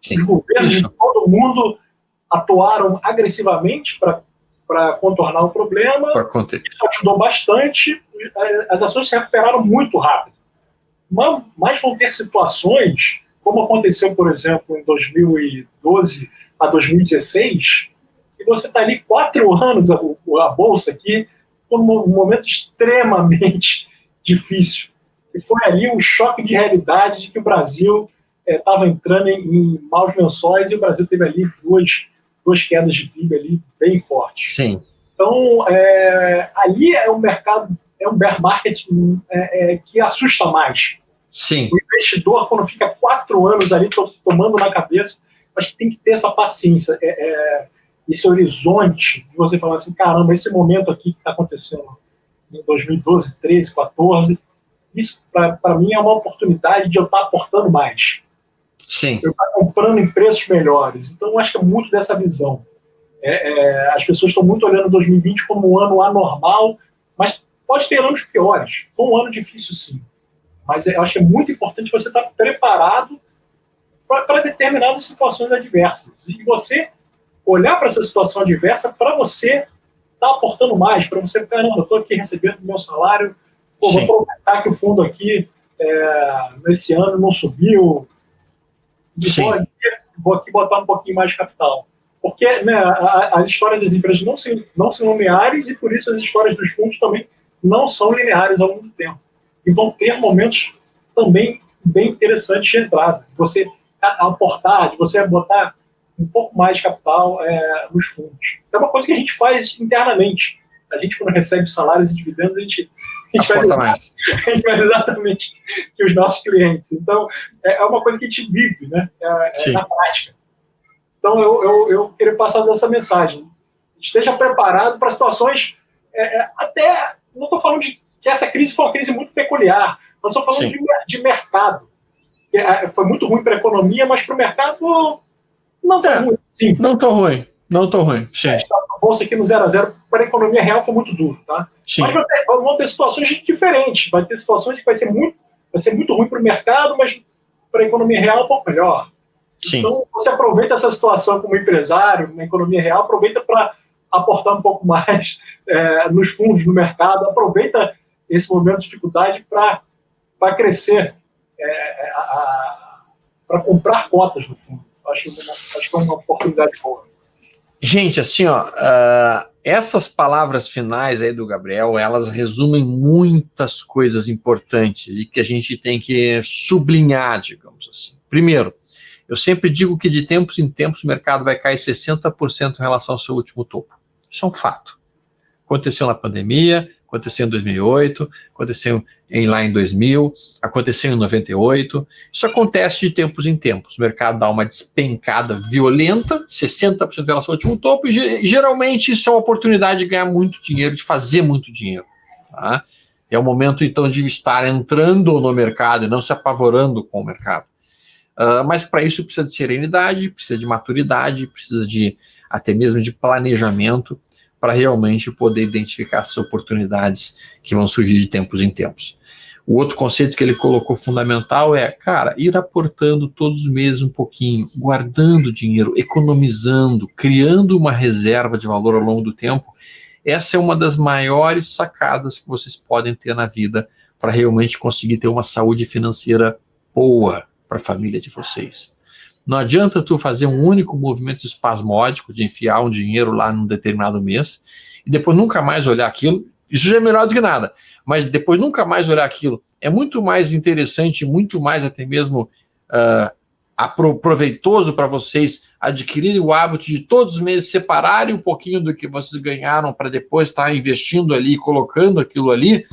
Sim. Os governos de todo mundo atuaram agressivamente para contornar o problema. Isso ajudou bastante. As ações se recuperaram muito rápido. Mas vão ter situações, como aconteceu, por exemplo, em 2012 a 2016, que você está ali 4 anos, a Bolsa aqui, num momento extremamente difícil. E foi ali um choque de realidade de que o Brasil estava entrando em maus lençóis e o Brasil teve ali duas quedas de PIB ali bem fortes. Sim. Então, ali é um mercado, é um bear market que assusta mais. Sim. O investidor, quando fica 4 anos ali tomando na cabeça, acho que tem que ter essa paciência, esse horizonte de você falar assim, caramba, esse momento aqui que está acontecendo em 2012, 13, 14, isso para mim é uma oportunidade de eu estar aportando mais. Sim. Eu estar comprando em preços melhores. Então, eu acho que é muito dessa visão. As pessoas estão muito olhando 2020 como um ano anormal, mas pode ter anos piores. Foi um ano difícil, sim. Mas eu acho que é muito importante você estar preparado para determinadas situações adversas. E você olhar para essa situação adversa para você estar aportando mais, para você, caramba, eu estou aqui recebendo meu salário, vou aproveitar que o fundo aqui nesse ano não subiu, Sim. vou aqui botar um pouquinho mais de capital. Porque, né, as histórias das empresas não são lineares, e por isso as histórias dos fundos também não são lineares ao longo do tempo. E vão ter momentos também bem interessantes de entrada. Você aportar, de você botar um pouco mais de capital nos fundos. É uma coisa que a gente faz internamente. A gente, quando recebe salários e dividendos, a gente faz exatamente que os nossos clientes. Então, é uma coisa que a gente vive, né? Na prática. Então, eu queria passar dessa mensagem. Esteja preparado para situações, até, não estou falando de que essa crise foi uma crise muito peculiar, mas estou falando de mercado. Foi muito ruim para a economia, mas para o mercado não tão ruim. Sim. Não tão ruim. Sim. A bolsa aqui no 0 a 0 para a economia real foi muito duro, tá? Sim. Mas vão ter situações diferentes. Vai ter situações que vai ser muito ruim para o mercado, mas para a economia real é um pouco melhor. Sim. Então, você aproveita essa situação como empresário na economia real, aproveita para aportar um pouco mais nos fundos, no mercado, aproveita esse momento de dificuldade para crescer, para comprar cotas no fundo. Acho que é uma oportunidade boa. Gente, assim, essas palavras finais aí do Gabriel, elas resumem muitas coisas importantes e que a gente tem que sublinhar, digamos assim. Primeiro, eu sempre digo que de tempos em tempos o mercado vai cair 60% em relação ao seu último topo. Isso é um fato. Aconteceu na pandemia, aconteceu em 2008, aconteceu lá em 2000, aconteceu em 98. Isso acontece de tempos em tempos. O mercado dá uma despencada violenta, 60% em relação ao último topo, e geralmente isso é uma oportunidade de ganhar muito dinheiro, de fazer muito dinheiro. Tá? É o momento, então, de estar entrando no mercado e não se apavorando com o mercado. Mas para isso precisa de serenidade, precisa de maturidade, precisa até mesmo de planejamento para realmente poder identificar essas oportunidades que vão surgir de tempos em tempos. O outro conceito que ele colocou fundamental é, ir aportando todos os meses um pouquinho, guardando dinheiro, economizando, criando uma reserva de valor ao longo do tempo. Essa é uma das maiores sacadas que vocês podem ter na vida para realmente conseguir ter uma saúde financeira boa para a família de vocês. Não adianta tu fazer um único movimento espasmódico de enfiar um dinheiro lá num determinado mês e depois nunca mais olhar aquilo. Isso já é melhor do que nada, mas depois nunca mais olhar aquilo. É muito mais interessante, muito mais até mesmo proveitoso para vocês adquirirem o hábito de todos os meses separarem um pouquinho do que vocês ganharam para depois estar investindo ali, colocando aquilo ali,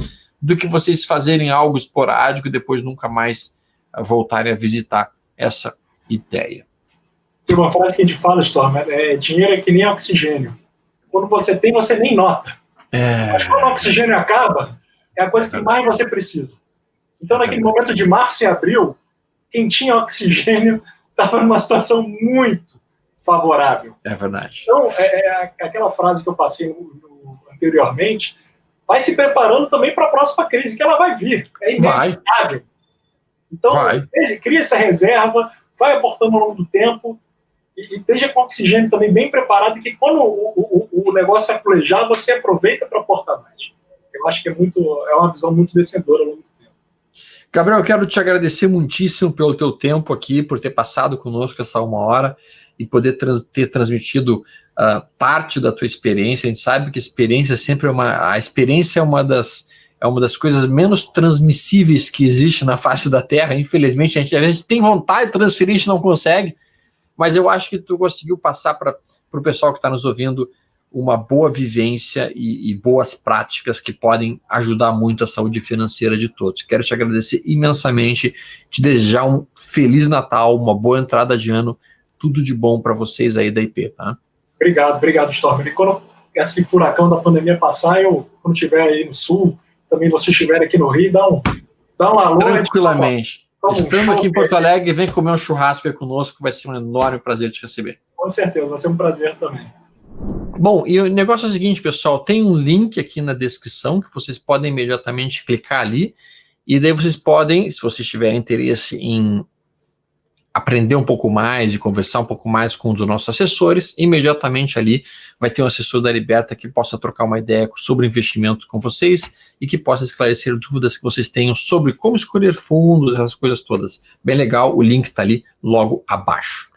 do que vocês fazerem algo esporádico e depois nunca mais voltarem a visitar essa ideia. Tem uma frase que a gente fala, Storm, dinheiro é que nem oxigênio. Quando você tem, você nem nota. Mas quando o oxigênio acaba, é a coisa que mais você precisa. Então, naquele momento de março e abril, quem tinha oxigênio estava numa situação muito favorável. É verdade. Então, aquela frase que eu passei anteriormente, vai se preparando também para a próxima crise, que ela vai vir. É inevitável. Então, cria essa reserva, vai aportando ao longo do tempo e esteja com o oxigênio também bem preparado, que quando o negócio aculejar, você aproveita para aportar mais. Eu acho que é uma visão muito vencedora ao longo do tempo. Gabriel, eu quero te agradecer muitíssimo pelo teu tempo aqui, por ter passado conosco essa 1 hora e poder ter transmitido parte da tua experiência. A gente sabe que a experiência é uma das coisas menos transmissíveis que existe na face da Terra. Infelizmente, a gente às vezes tem vontade de transferir, a gente não consegue, mas eu acho que tu conseguiu passar para o pessoal que está nos ouvindo uma boa vivência e boas práticas que podem ajudar muito a saúde financeira de todos. Quero te agradecer imensamente, te desejar um Feliz Natal, uma boa entrada de ano, tudo de bom para vocês aí da IP, tá? Obrigado, Storm. E quando esse furacão da pandemia passar, quando estiver aí no Sul, também você estiver aqui no Rio, dá um alô. Tranquilamente. Estamos aqui em Porto Alegre, vem comer um churrasco aí conosco, vai ser um enorme prazer te receber. Com certeza, vai ser um prazer também. Bom, e o negócio é o seguinte, pessoal, tem um link aqui na descrição que vocês podem imediatamente clicar ali, e daí vocês podem, se vocês tiverem interesse em aprender um pouco mais e conversar um pouco mais com um dos nossos assessores, imediatamente ali vai ter um assessor da Liberta que possa trocar uma ideia sobre investimentos com vocês e que possa esclarecer dúvidas que vocês tenham sobre como escolher fundos, essas coisas todas. Bem legal, o link está ali logo abaixo.